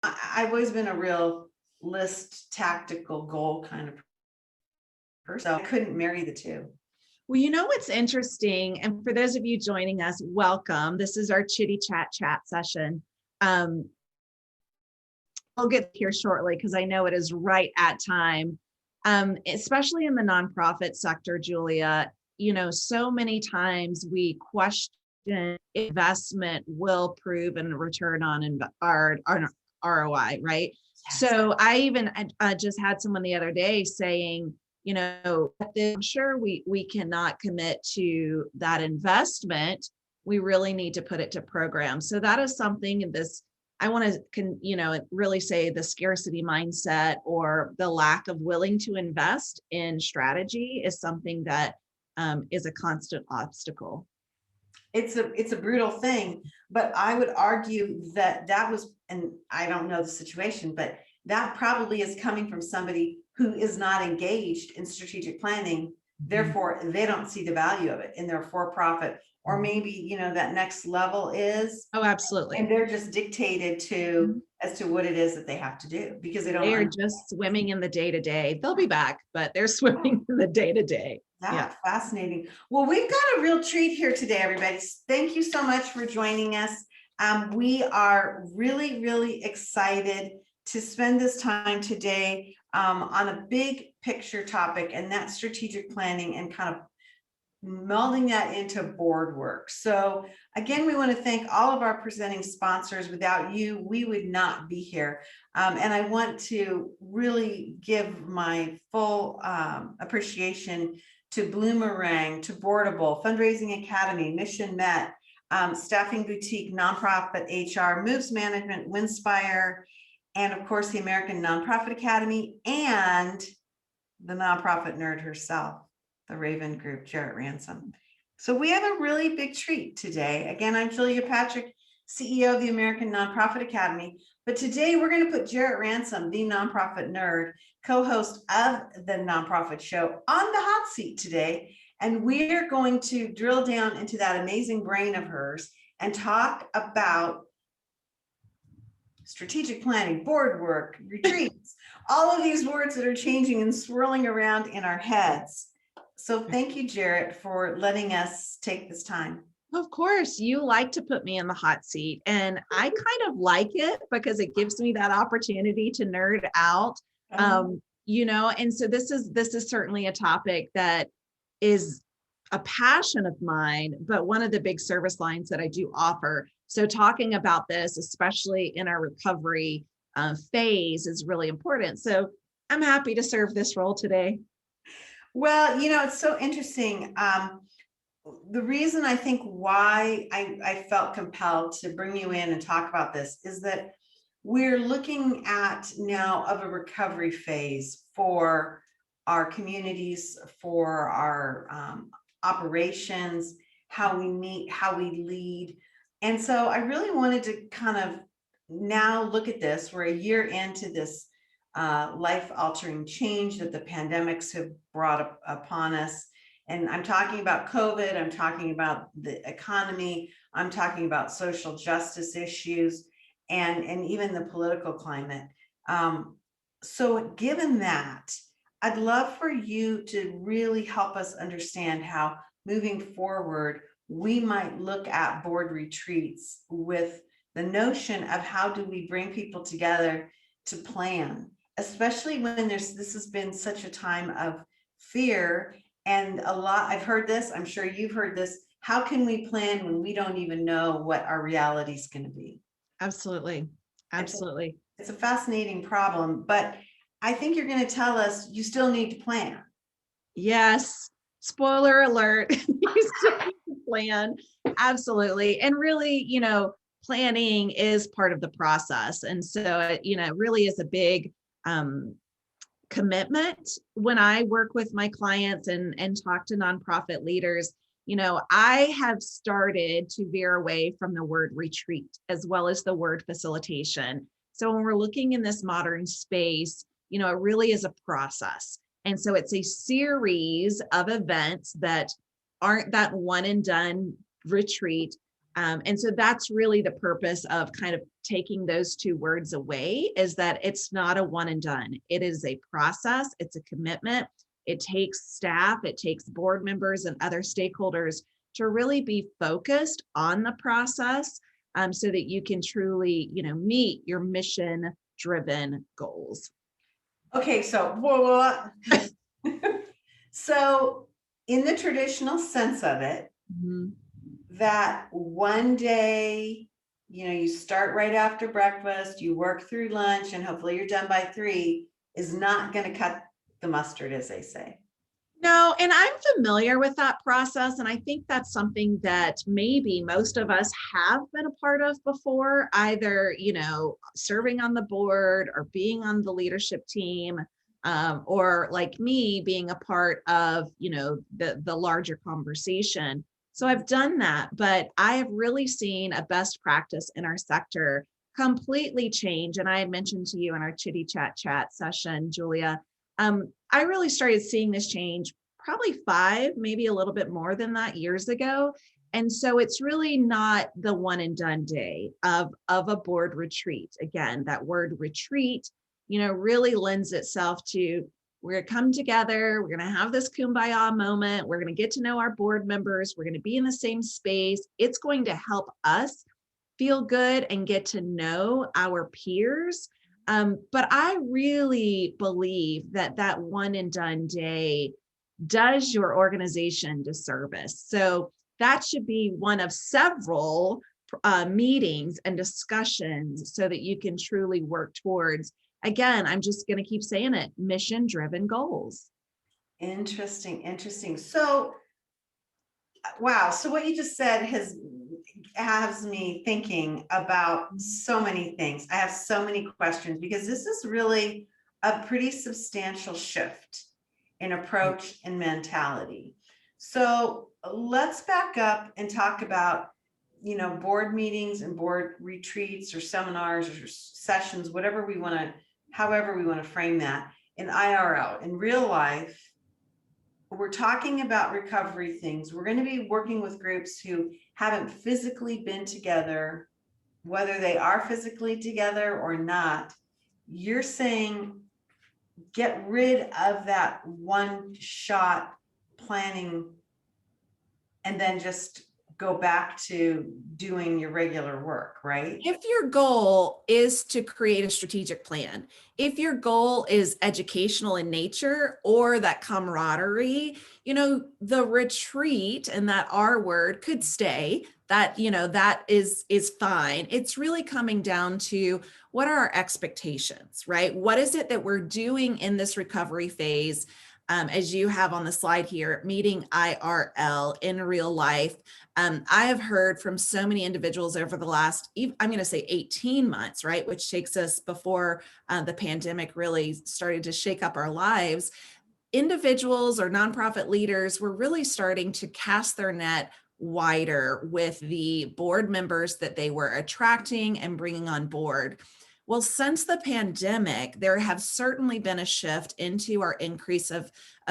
I've always been a real list tactical goal kind of person. So I couldn't marry the two. Well, you know what's interesting, and for those of you joining us, welcome. This is our chitty chat session. Um, I'll get here shortly because I know it is right at time. Especially in the nonprofit sector, Julia, so many times we question investment will prove and return on our ROI, right? Yes. So I even just had someone the other day saying, I'm sure we cannot commit to that investment. We really need to put it to programs. So that is something in this, I want to really say the scarcity mindset or the lack of willing to invest in strategy is something that is a constant obstacle. It's a brutal thing, but I would argue that was, and I don't know the situation, but that probably is coming from somebody who is not engaged in strategic planning. Therefore, they don't see the value of it in their for-profit, or maybe, that next level is, Oh, absolutely. and they're just dictated to as to what it is that they have to do because they They are don't. just swimming in the day to day. They'll be back, but they're swimming in the day to day. Yeah. Fascinating. Well, we've got a real treat here today, everybody. Thank you so much for joining us. We are really, really excited to spend this time today on a big picture topic, and that's strategic planning and kind of melding that into board work. So again, we want to thank all of our presenting sponsors. Without you, we would not be here. And I want to really give my full appreciation to Bloomerang, to Boardable, Fundraising Academy, Mission Met, Staffing Boutique, Nonprofit HR, Moves Management, Winspire, and of course, the American Nonprofit Academy, and the nonprofit nerd herself, the Raven Group, Jarrett Ransom. So we have a really big treat today. Again, I'm Julia Patrick, CEO of the American Nonprofit Academy. But today we're going to put Jarrett Ransom, the nonprofit nerd, co-host of the Nonprofit Show, on the hot seat today. And we're going to drill down into that amazing brain of hers and talk about strategic planning, board work, retreats, all of these words that are changing and swirling around in our heads. So thank you, Jarrett, for letting us take this time. Of course, you like to put me in the hot seat, and I kind of like it because it gives me that opportunity to nerd out. And so this is certainly a topic that is a passion of mine, but one of the big service lines that I do offer. So talking about this, especially in our recovery phase, is really important. So I'm happy to serve this role today. Well, it's so interesting. The reason I think why I felt compelled to bring you in and talk about this is that we're looking at now of a recovery phase for our communities, for our operations, how we meet, how we lead. And so I really wanted to kind of now look at this. We're a year into this life-altering change that the pandemics have brought upon us. And I'm talking about COVID, I'm talking about the economy, I'm talking about social justice issues, and even the political climate. So given that, I'd love for you to really help us understand how moving forward, we might look at board retreats with the notion of how do we bring people together to plan, especially when this has been such a time of fear. And I've heard this, I'm sure you've heard this. How can we plan when we don't even know what our reality is going to be? Absolutely. Absolutely. It's a fascinating problem, but I think you're going to tell us you still need to plan. Yes. Spoiler alert. You still need to plan. Absolutely. And really, planning is part of the process. And so, it really is a big commitment. When I work with my clients and talk to nonprofit leaders, I have started to veer away from the word retreat as well as the word facilitation. So when we're looking in this modern space, it really is a process. And so it's a series of events that aren't that one and done retreat. And so that's really the purpose of kind of taking those two words away, is that it's not a one and done. It is a process, it's a commitment. It takes staff, it takes board members and other stakeholders to really be focused on the process, so that you can truly, meet your mission driven goals. Okay, so so in the traditional sense of it, Mhm. that one day, you start right after breakfast, you work through lunch, and hopefully you're done by 3 is not going to cut the mustard, as they say. No, and I'm familiar with that process. And I think that's something that maybe most of us have been a part of before, either, serving on the board or being on the leadership team, or like me, being a part of, the larger conversation. So I've done that, but I have really seen a best practice in our sector completely change. And I had mentioned to you in our chitty chat session, Julia, I really started seeing this change probably 5, maybe a little bit more than that, years ago. And so it's really not the one and done day of a board retreat. Again, that word retreat, really lends itself to, we're going to come together, we're going to have this kumbaya moment, we're going to get to know our board members, we're going to be in the same space. It's going to help us feel good and get to know our peers. But I really believe that that one and done day does your organization disservice. So that should be one of several meetings and discussions so that you can truly work towards, again, I'm just going to keep saying it, mission-driven goals. Interesting. So, wow. So what you just said has me thinking about so many things. I have so many questions because this is really a pretty substantial shift in approach and mentality. So let's back up and talk about, board meetings and board retreats or seminars or sessions, however we want to frame that in IRL, in real life. We're talking about recovery things. We're going to be working with groups who haven't physically been together, whether they are physically together or not. You're saying get rid of that one shot planning and then just go back to doing your regular work, right? If your goal is to create a strategic plan, if your goal is educational in nature or that camaraderie, the retreat and that R word could stay. That, that is fine. It's really coming down to, what are our expectations, right? What is it that we're doing in this recovery phase? As you have on the slide here, meeting IRL in real life. I have heard from so many individuals over the last, I'm going to say 18 months, right? Which takes us before the pandemic really started to shake up our lives. Individuals or nonprofit leaders were really starting to cast their net wider with the board members that they were attracting and bringing on board. Well, since the pandemic, there have certainly been a shift into our increase of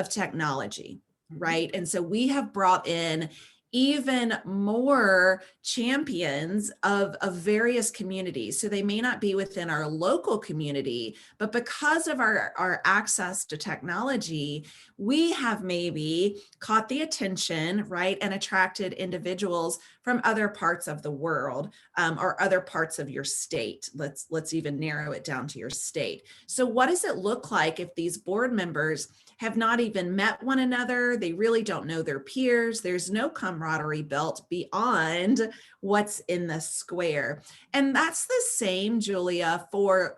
technology, right? And so we have brought in even more champions of various communities. So they may not be within our local community, but because of our access to technology, we have maybe caught the attention, right, and attracted individuals from other parts of the world, or other parts of your state. Let's even narrow it down to your state. So what does it look like if these board members have not even met one another? They really don't know their peers. There's no camaraderie built beyond what's in the square. And that's the same, Julia, for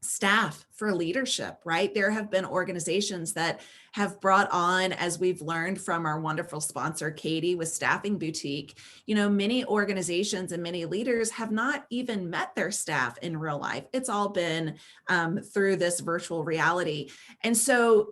staff, for leadership, right? There have been organizations that have brought on, as we've learned from our wonderful sponsor, Katie with Staffing Boutique, many organizations and many leaders have not even met their staff in real life. It's all been through this virtual reality. And so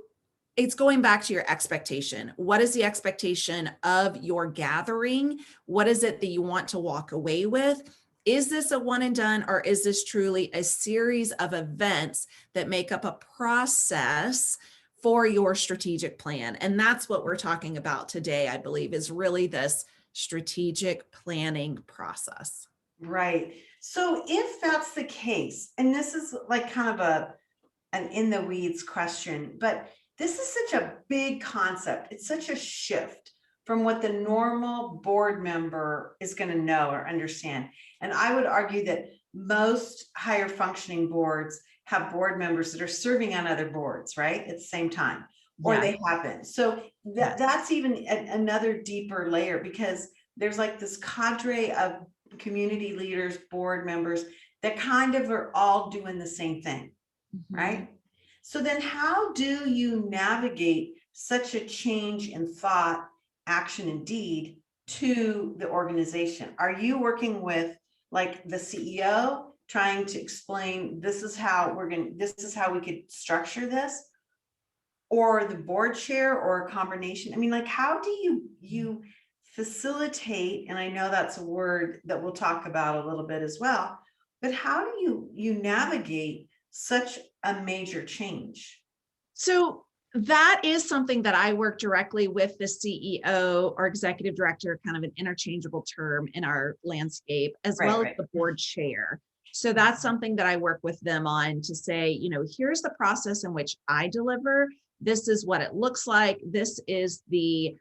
it's going back to your expectation. What is the expectation of your gathering? What is it that you want to walk away with? Is this a one and done, or is this truly a series of events that make up a process for your strategic plan? And that's what we're talking about today, I believe, is really this strategic planning process. Right. So if that's the case, and this is like kind of an in the weeds question, but this is such a big concept. It's such a shift from what the normal board member is going to know or understand. And I would argue that most higher functioning boards have board members that are serving on other boards, right? At the same time, or Yeah. they happen. So that's even another deeper layer, because there's like this cadre of community leaders, board members that kind of are all doing the same thing, right? So then how do you navigate such a change in thought, action, and deed to the organization? Are you working with like the CEO trying to explain this is how we could structure this? Or the board chair, or a combination? I mean, like, how do you facilitate, and I know that's a word that we'll talk about a little bit as well, but how do you navigate such a major change? So that is something that I work directly with the CEO or executive director, kind of an interchangeable term in our landscape, as well as the board chair. So that's something that I work with them on to say, you know, here's the process in which I deliver. This is what it looks like. This is the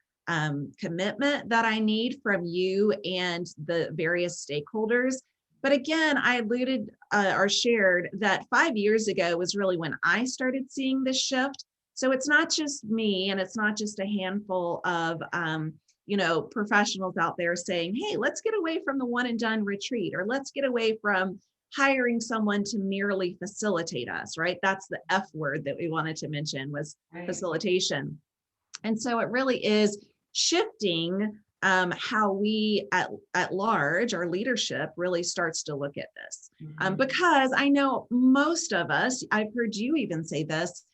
commitment that I need from you and the various stakeholders. But again, I alluded or shared that 5 years ago was really when I started seeing this shift. So it's not just me, and it's not just a handful of professionals out there saying, hey, let's get away from the one and done retreat, or let's get away from hiring someone to merely facilitate us, right? That's the F word that we wanted to mention, was facilitation. And so it really is shifting how we at large, our leadership really starts to look at this. Because I know most of us, I've heard you even say this,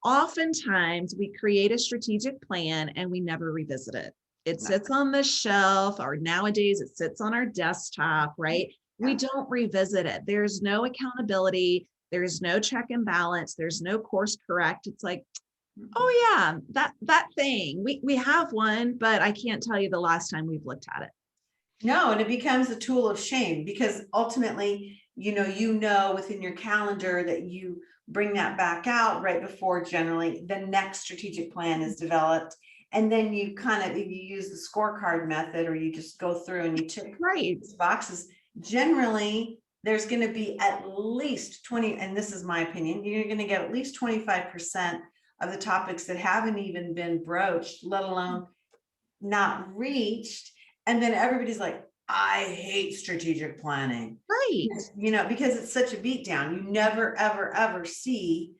oftentimes we create a strategic plan and we never revisit it. It sits on the shelf, or nowadays it sits on our desktop, right? We don't revisit it. There's no accountability. There's no check and balance. There's no course correct. It's like, oh yeah, that thing. We have one, but I can't tell you the last time we've looked at it. No, and it becomes a tool of shame, because ultimately, you know within your calendar that you bring that back out right before generally the next strategic plan is developed. And then you kind of, if you use the scorecard method, or you just go through and you tick these boxes, generally there's going to be at least 20, and this is my opinion, you're going to get at least 25% of the topics that haven't even been broached, let alone not reached. And then everybody's like, I hate strategic planning. Right. Because it's such a beatdown. You never, ever, ever see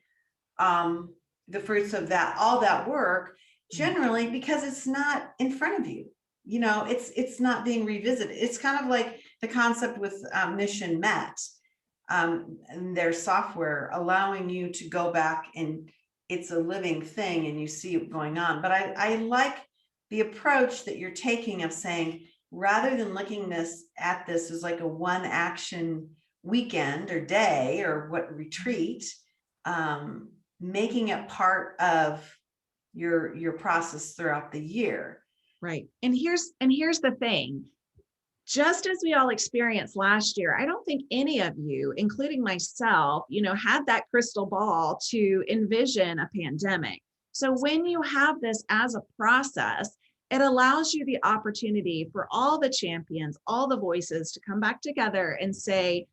the fruits of all that work, generally, because it's not in front of you. It's not being revisited. It's kind of like the concept with Mission Met, and their software allowing you to go back, and it's a living thing and you see it going on. But I like the approach that you're taking of saying, rather than looking at this as like a one action weekend or day or retreat, making it part of your process throughout the year. Right. And here's the thing. Just as we all experienced last year, I don't think any of you, including myself, had that crystal ball to envision a pandemic. So when you have this as a process, it allows you the opportunity for all the champions, all the voices to come back together and say,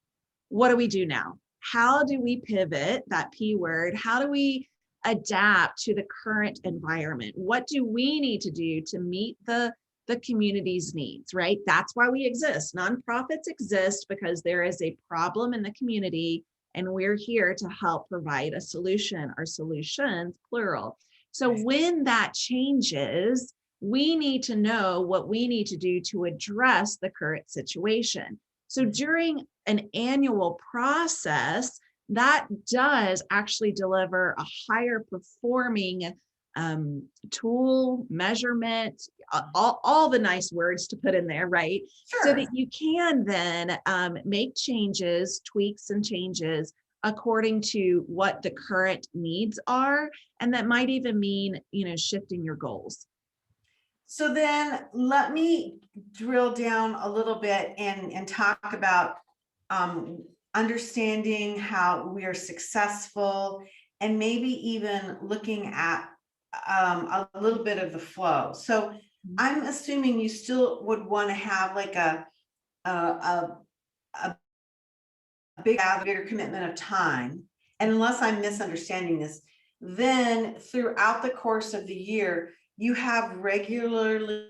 what do we do now? How do we pivot, that P word? How do we adapt to the current environment? What do we need to do to meet the community's needs, right? That's why we exist. Nonprofits exist because there is a problem in the community, and we're here to help provide a solution, or solutions, plural. So when that changes, we need to know what we need to do to address the current situation. So during an annual process, that does actually deliver a higher performing tool, measurement, all the nice words to put in there, right? Sure. So that you can then make changes, tweaks and changes according to what the current needs are. And that might even mean, shifting your goals. So then let me drill down a little bit and talk about understanding how we are successful, and maybe even looking at a little bit of the flow. So I'm assuming you still would want to have like a bigger commitment of time. And unless I'm misunderstanding this, then throughout the course of the year, you have regularly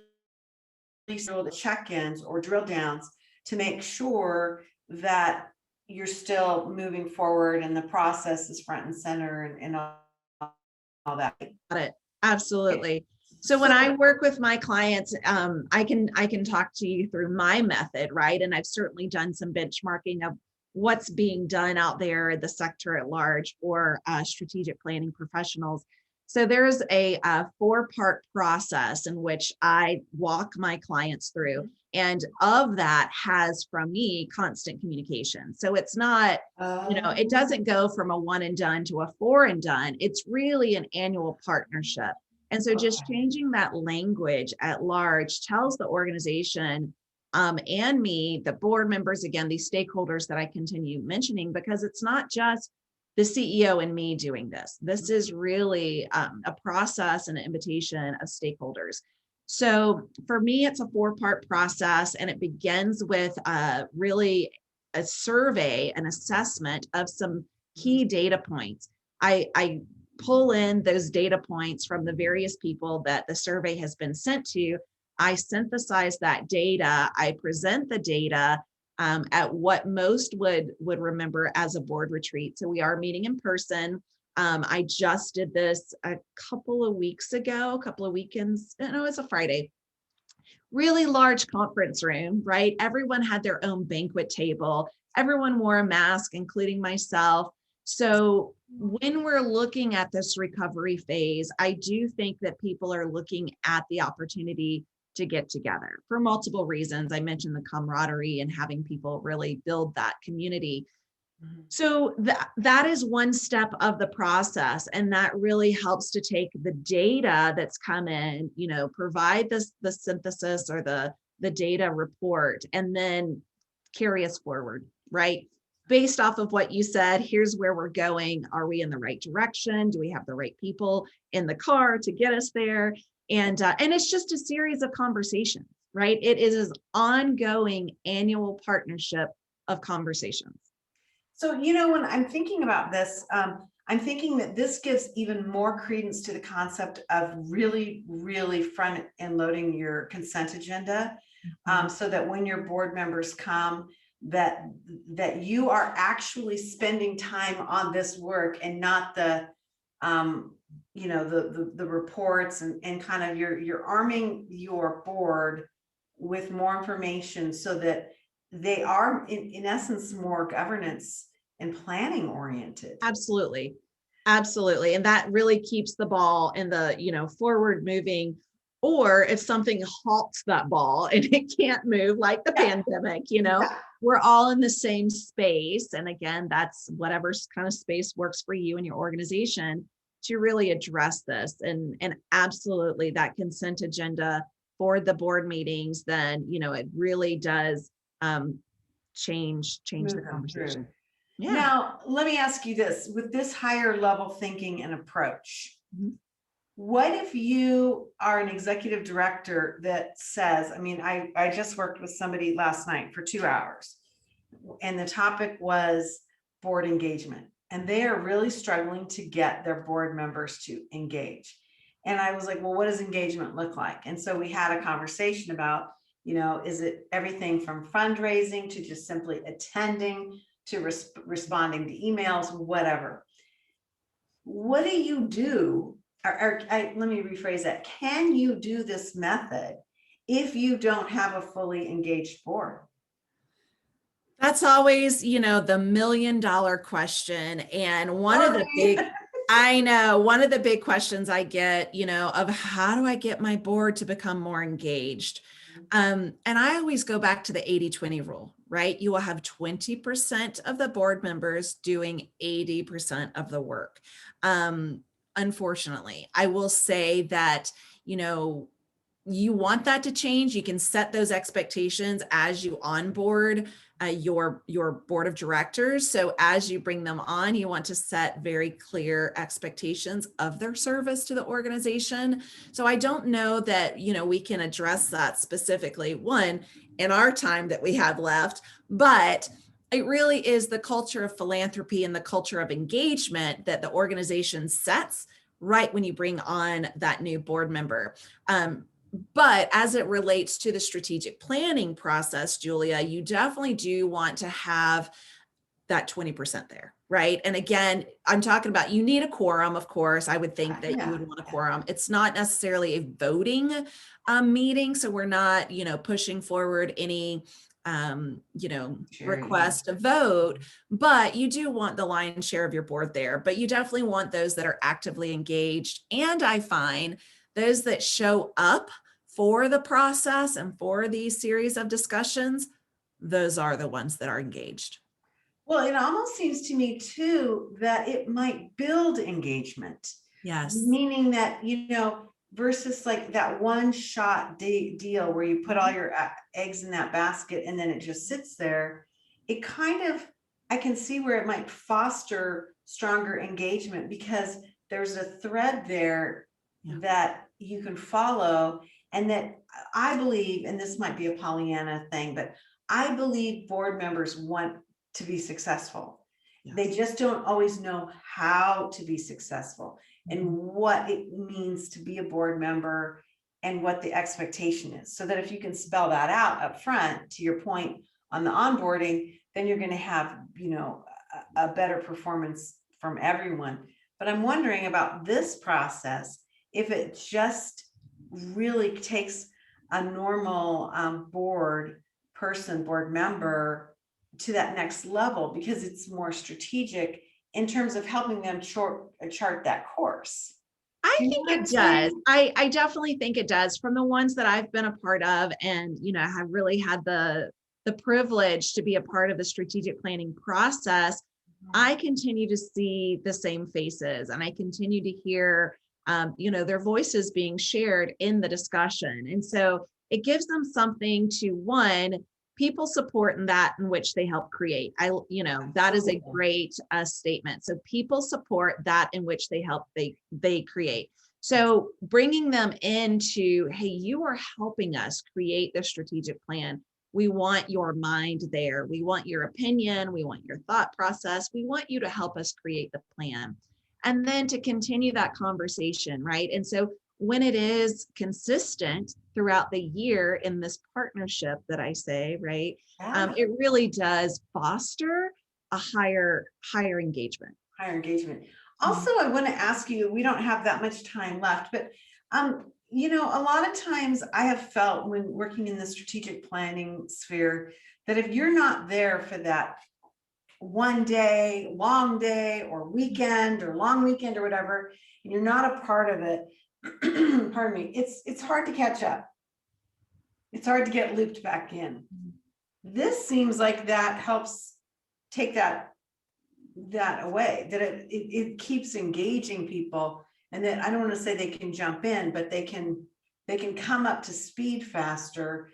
scheduled check-ins or drill downs to make sure that you're still moving forward and the process is front and center and all that. Got it. Absolutely. So when I work with my clients, I can talk to you through my method, right? And I've certainly done some benchmarking of what's being done out there in the sector at large for strategic planning professionals. So there's a 4-part process in which I walk my clients through. And of that has from me constant communication. So it's not, it doesn't go from a 1 and done to a 4 and done. It's really an annual partnership. And so just changing that language at large tells the organization and me, the board members, again, these stakeholders that I continue mentioning, because it's not just the CEO and me doing this. This is really a process and an invitation of stakeholders. So for me, it's a 4-part process, and it begins with really a survey, an assessment of some key data points. I pull in those data points from the various people that the survey has been sent to. I synthesize that data. I present the data at what most would remember as a board retreat. So we are meeting in person. I just did this a couple of weeks ago, a couple of weekends. No, it's a Friday. Really large conference room, right? Everyone had their own banquet table. Everyone wore a mask, including myself. So when we're looking at this recovery phase, I do think that people are looking at the opportunity to get together for multiple reasons. I mentioned the camaraderie and having people really build that community. So that is one step of the process, and that really helps to take the data that's come in, provide the synthesis or the data report, and then carry us forward, right? Based off of what you said, here's where we're going. Are we in the right direction? Do we have the right people in the car to get us there? And it's just a series of conversations, right? It is an ongoing annual partnership of conversations. So, when I'm thinking about this, I'm thinking that this gives even more credence to the concept of really, really front and loading your consent agenda, so that when your board members come, that you are actually spending time on this work and not the reports and kind of you're arming your board with more information so that they are in essence more governance and planning oriented. Absolutely. Absolutely. And that really keeps the ball in the, forward moving. Or if something halts that ball and it can't move, like the pandemic, we're all in the same space. And again, that's whatever kind of space works for you and your organization to really address this. And absolutely that consent agenda for the board meetings, then, it really does change the conversation. Yeah. Now, let me ask you this, with this higher level thinking and approach, what if you are an executive director that says, I just worked with somebody last night for 2 hours, and the topic was board engagement, and they are really struggling to get their board members to engage. And I was like, well, what does engagement look like? And so we had a conversation about, is it everything from fundraising to just simply attending to responding to emails, whatever. What do you do? Let me rephrase that. Can you do this method if you don't have a fully engaged board? That's always, the $1 million question. And one of the big questions I get, of how do I get my board to become more engaged? And I always go back to the 80-20 rule, right? You will have 20% of the board members doing 80% of the work. Unfortunately, I will say that, you want that to change, you can set those expectations as you onboard your board of directors. So as you bring them on, you want to set very clear expectations of their service to the organization. So I don't know that, we can address that specifically, one, in our time that we have left, but it really is the culture of philanthropy and the culture of engagement that the organization sets right when you bring on that new board member. But as it relates to the strategic planning process, Julia, you definitely do want to have that 20% there, right? And again, I'm talking about, you need a quorum, of course. I would think that you would want a quorum. It's not necessarily a voting meeting. So we're not, pushing forward any, request to vote, but you do want the lion's share of your board there. But you definitely want those that are actively engaged. And I find those that show up for the process and for these series of discussions, those are the ones that are engaged. Well, it almost seems to me too that it might build engagement. Yes. Meaning that, versus like that one shot deal where you put all your eggs in that basket and then it just sits there. It I can see where it might foster stronger engagement because there's a thread there that you can follow. And that I believe, and this might be a Pollyanna thing, but I believe board members want to be successful. Yes. They just don't always know how to be successful and what it means to be a board member and what the expectation is. So that if you can spell that out up front, to your point on the onboarding, then you're going to have, a better performance from everyone. But I'm wondering about this process, if it just really takes a normal board member to that next level, because it's more strategic in terms of helping them chart that course. I think it does. I definitely think it does. From the ones that I've been a part of and, have really had the privilege to be a part of the strategic planning process, I continue to see the same faces and I continue to hear, their voices being shared in the discussion. And so it gives them something to, one, people support in that in which they help create. That is a great statement. So people support that in which they help, they create. So bringing them into, hey, you are helping us create the strategic plan. We want your mind there. We want your opinion. We want your thought process. We want you to help us create the plan. And then to continue that conversation, right? And so when it is consistent throughout the year in this partnership that I say, right, it really does foster a higher engagement. Higher engagement. Also, I want to ask you, we don't have that much time left, but a lot of times I have felt when working in the strategic planning sphere that if you're not there for that one day, long day or weekend or long weekend or whatever, and you're not a part of it, pardon me, it's hard to catch up. It's hard to get looped back in. This seems like that helps take that away, that it keeps engaging people, and that I don't want to say they can jump in, but they can come up to speed faster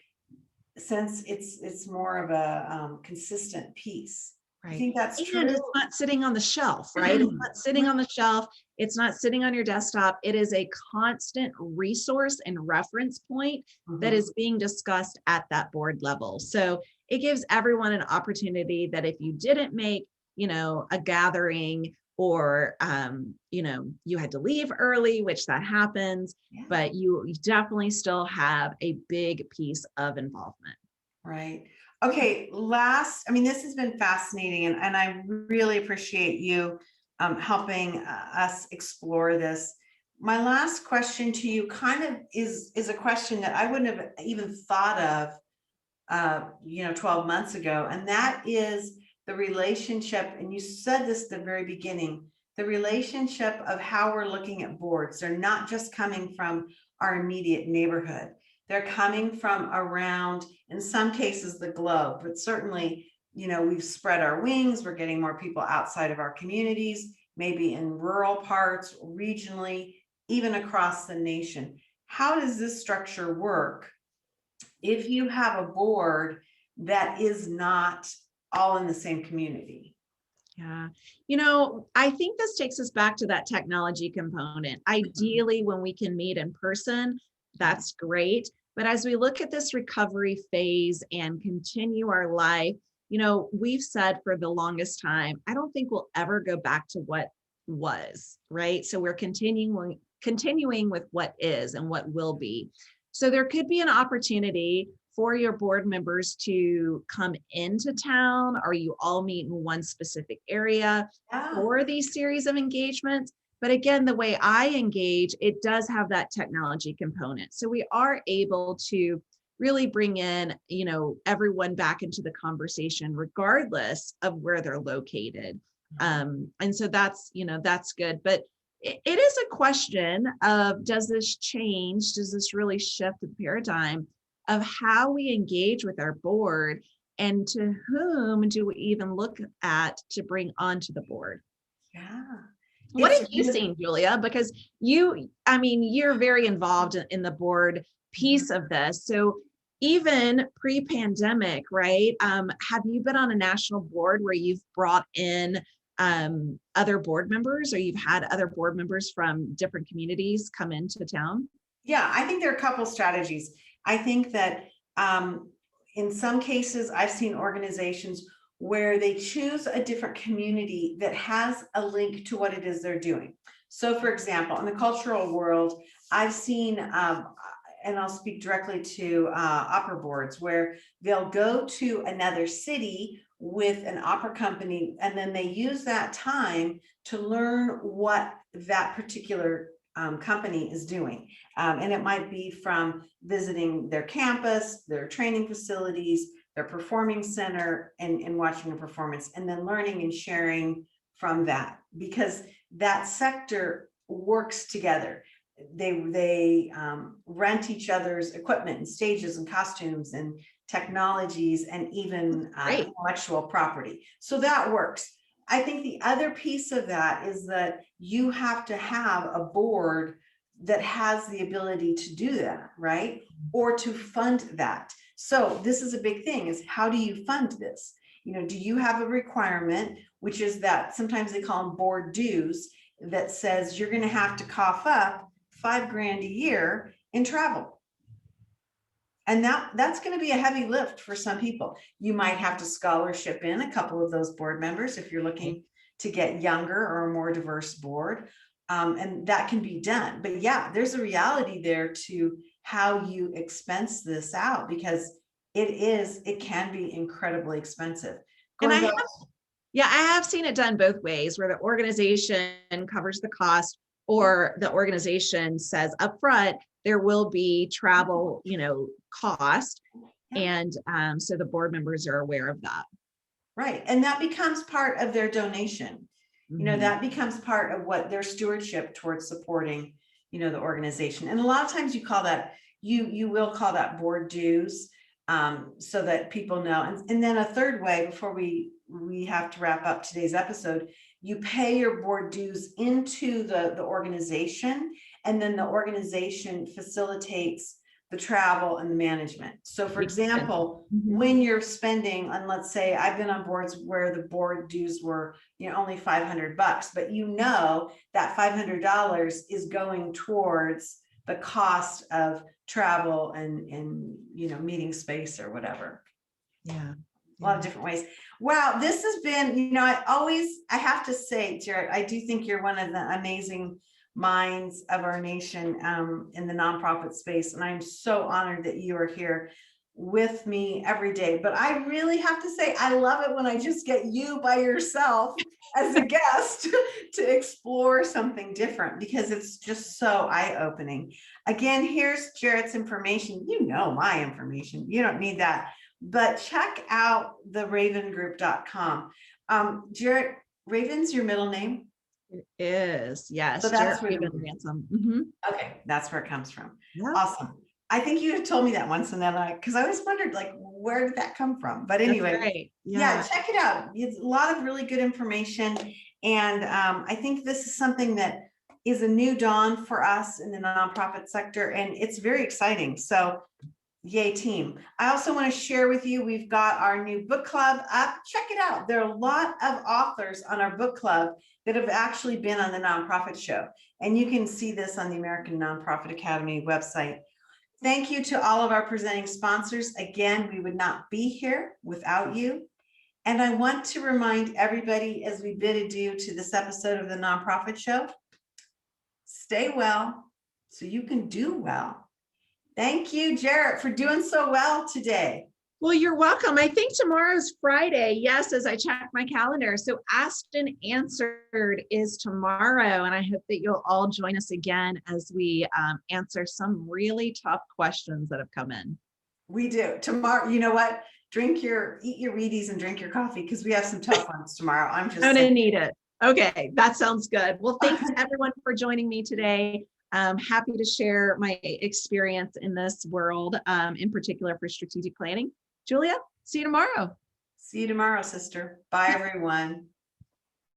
since it's more of a consistent piece. Right. I think that's true. And it's not sitting on the shelf, right? It's not sitting on the shelf. It's not sitting on your desktop. It is a constant resource and reference point that is being discussed at that board level. So it gives everyone an opportunity that if you didn't make, a gathering or, you had to leave early, which that happens, but you definitely still have a big piece of involvement. Right. Okay, this has been fascinating, and I really appreciate you helping us explore this. My last question to you kind of is a question that I wouldn't have even thought of 12 months ago, and that is the relationship, and you said this at the very beginning, the relationship of how we're looking at boards. They're not just coming from our immediate neighborhood. They're coming from around, in some cases, the globe, but certainly, we've spread our wings. We're getting more people outside of our communities, maybe in rural parts, regionally, even across the nation. how does this structure work if you have a board that is not all in the same community? Yeah. I think this takes us back to that technology component. Ideally, when we can meet in person, that's great. But as we look at this recovery phase and continue our life, we've said for the longest time, I don't think we'll ever go back to what was, right? So we're continuing with what is and what will be. So there could be an opportunity for your board members to come into town, or you all meet in one specific area Yeah. for these series of engagements. But again, the way I engage, it does have that technology component. So we are able to really bring in, everyone back into the conversation, regardless of where they're located. And so that's good. But it is a question of, does this really shift the paradigm of how we engage with our board, and to whom do we even look at to bring onto the board? Yeah. What It's have you really- seen, Julia? Because you're very involved in the board piece of this. So even pre-pandemic, right? Have you been on a national board where you've brought in other board members, or you've had other board members from different communities come into town? Yeah, I think there are a couple strategies. I think that in some cases, I've seen organizations where they choose a different community that has a link to what it is they're doing. So for example, in the cultural world, I've seen, and I'll speak directly to opera boards, where they'll go to another city with an opera company, and then they use that time to learn what that particular company is doing. And it might be from visiting their campus, their training facilities, their performing center, and watching a performance, and then learning and sharing from that, because that sector works together. They rent each other's equipment and stages and costumes and technologies, and even Great. intellectual property. So that works. I think the other piece of that is that you have to have a board that has the ability to do that, right? Or to fund that. So this is a big thing, is how do you fund this? Do you have a requirement, which is that sometimes they call them board dues, that says you're going to have to cough up $5,000 a year in travel. And that's going to be a heavy lift for some people. You might have to scholarship in a couple of those board members if you're looking to get younger or a more diverse board. And that can be done. But yeah, there's a reality there to how you expense this out, because it can be incredibly expensive. And Going I have seen it done both ways, where the organization covers the cost, or the organization says upfront there will be travel, cost. Yeah. And so the board members are aware of that. Right. And that becomes part of their donation. Mhm. That becomes part of what their stewardship towards supporting, the organization. And a lot of times you call that, you will call that board dues, so that people know. And then a third way, before we have to wrap up today's episode, you pay your board dues into the organization, and then the organization facilitates the travel and the management. So for example, Mhm. when you're spending on, let's say, I've been on boards where the board dues were, only $500, but that $500 is going towards the cost of travel and meeting space or whatever. Yeah. A lot of different ways. Wow, this has been, I have to say, Jarrett, I do think you're one of the amazing minds of our nation in the nonprofit space. And I'm so honored that you are here with me every day. But I really have to say, I love it when I just get you by yourself as a guest to explore something different, because it's just so eye-opening. Again, here's Jarrett's information. My information. You don't need that. But check out the ravengroup.com. Jarrett, Raven's your middle name? It is. Yes. So that's Jarrett where the- Raven Ransom. Mhm. Okay, that's where it comes from. Yeah. Awesome. I think you had told me that once, and then because I always wondered, like, where did that come from? But That's anyway, right. yeah, check it out. It's a lot of really good information. And I think this is something that is a new dawn for us in the nonprofit sector, and it's very exciting. So yay team. I also want to share with you, we've got our new book club up. Check it out. There are a lot of authors on our book club that have actually been on the Nonprofit Show. And you can see this on the American Nonprofit Academy website. Thank you to all of our presenting sponsors. Again, we would not be here without you. And I want to remind everybody as we bid adieu to this episode of the Nonprofit Show, stay well so you can do well. Thank you, Jarrett, for doing so well today. Well, you're welcome. I think tomorrow's Friday. Yes, as I check my calendar. So Asked and Answered is tomorrow. And I hope that you'll all join us again as we answer some really tough questions that have come in. We do. Tomorrow, you know what? Eat your Wheaties and drink your coffee because we have some tough ones tomorrow. I'm just I'm gonna saying. need it. Okay, that sounds good. Well, thanks everyone for joining me today. I'm happy to share my experience in this world, in particular for strategic planning. Julia, see you tomorrow. See you tomorrow, sister. Bye, everyone.